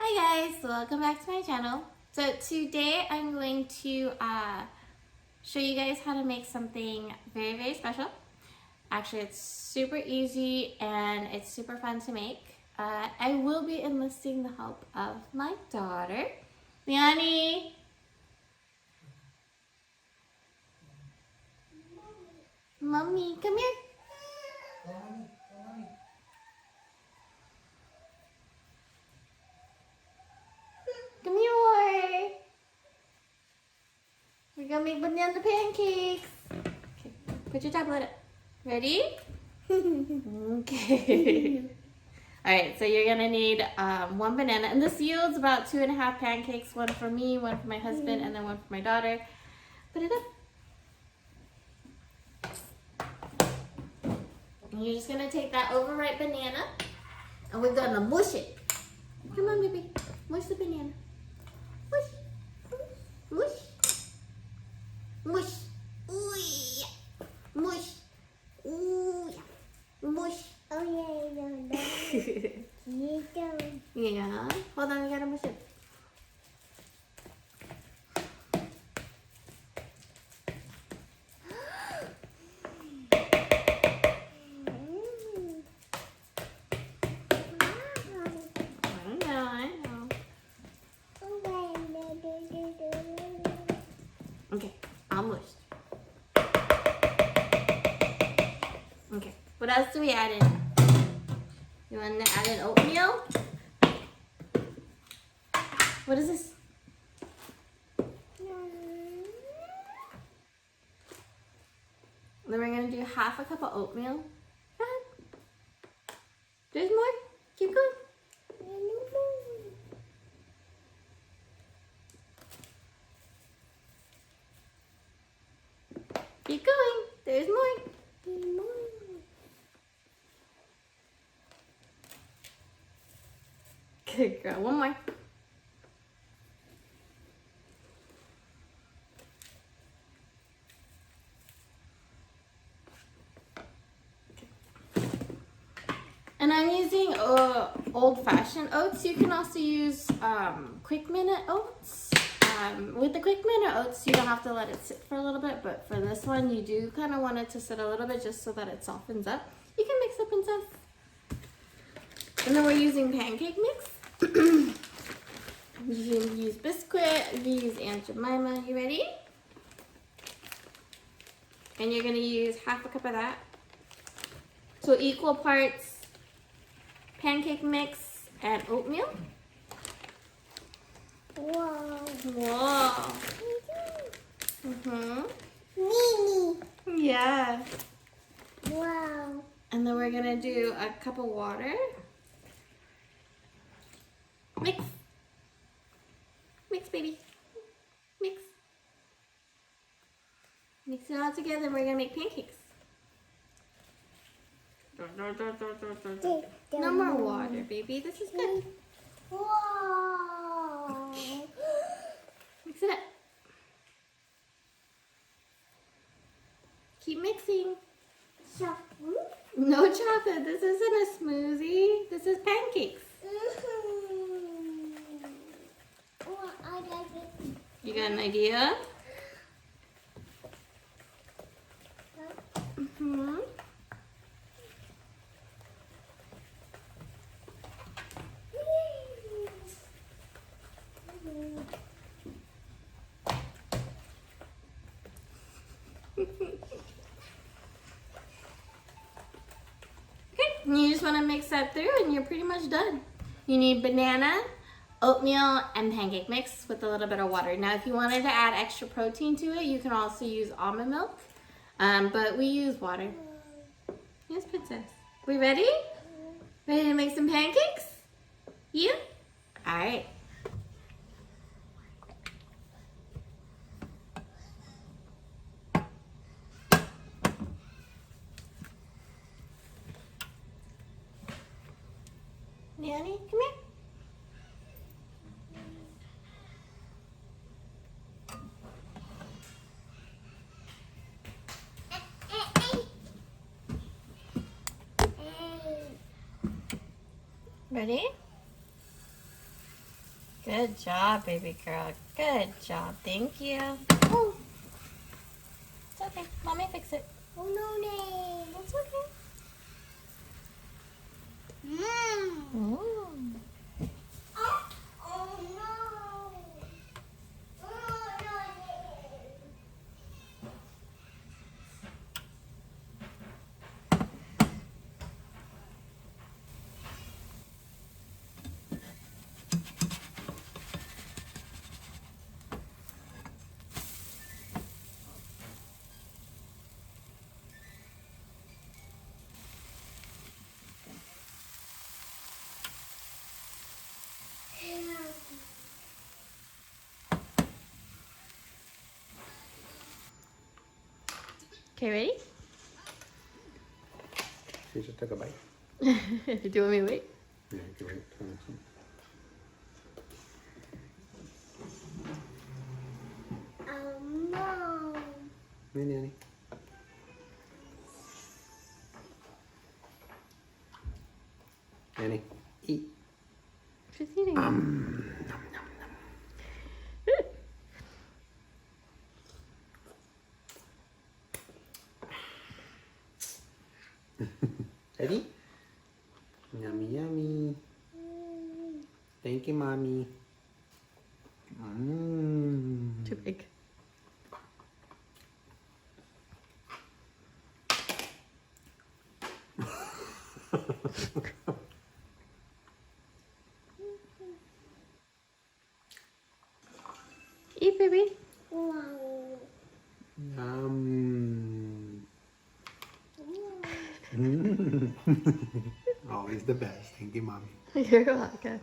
Hi guys, welcome back to my channel. So today I'm going to show you guys how to make something very special. Actually, it's super easy and it's super fun to make. I will be enlisting the help of my daughter, Lana. Mommy, come here. Come here. We're gonna make banana pancakes. Okay, put your tablet up. Ready? Okay. Alright, so you're gonna need one banana, and this yields about 2.5 pancakes, one for me, one for my husband, and then one for my daughter. Put it up. And you're just gonna take that overripe banana, and we're gonna mush it. Come on, baby. Mush the banana. Mush. Mush. Mush. Ooh, yeah. Mush. Ooh, yeah. Mush. Oh yeah, Yeah. Hold on, we gotta mush it. I know. Okay, almost. Okay, what else do we add in? You want to add in oatmeal? What is this? Then we're going to do 1/2 cup of oatmeal. Go ahead. There's more. Keep going. Keep going. There's more. Good girl. One more. And I'm using old-fashioned oats. You can also use quick minute oats. With the quick minute oats, you don't have to let it sit for a little bit, but for this one, you do kind of want it to sit a little bit just so that it softens up. You can mix up and stuff. And then we're using pancake mix. You can use Biscuit, you can use Aunt Jemima. You ready? And you're going to use 1/2 cup of that. So equal parts pancake mix and oatmeal. Whoa. Whoa. Mm-hmm. Mini. Yeah. Wow. And then we're going to do a cup of water. Mix. Mix, baby. Mix. Mix it all together and we're going to make pancakes. No more water, baby. This is good. Whoa. Mix it up. Keep mixing. Chocolate. No chocolate. This isn't a smoothie. This is pancakes. Oh, I like it. You got an idea? Mm-hmm. And you just want to mix that through and you're pretty much done. You need banana, oatmeal, and pancake mix with a little bit of water. Now if you wanted to add extra protein to it, you can also use almond milk, but we use water. Yes, princess. We ready? Ready to make some pancakes? Yeah? Alright. Nanny, come here. Ready? Good job, baby girl. Good job. Thank you. Oh, it's okay. Mommy fix it. Oh no, no. It's okay. Mmm. Ooh. Oh, oh no. Oh no. Okay, ready? She just took a bite. Do you want me to wait? Yeah, you can wait for the next one. Oh no. Hey, Nanny. Nanny, eat. She's eating. Nom, nom, nom. Ready? Yummy, yummy. Thank you, Mommy. Mmm. Too big. Eat, baby. Wow. Yum. Mm. Always the best. Thank you, Mommy. You're welcome.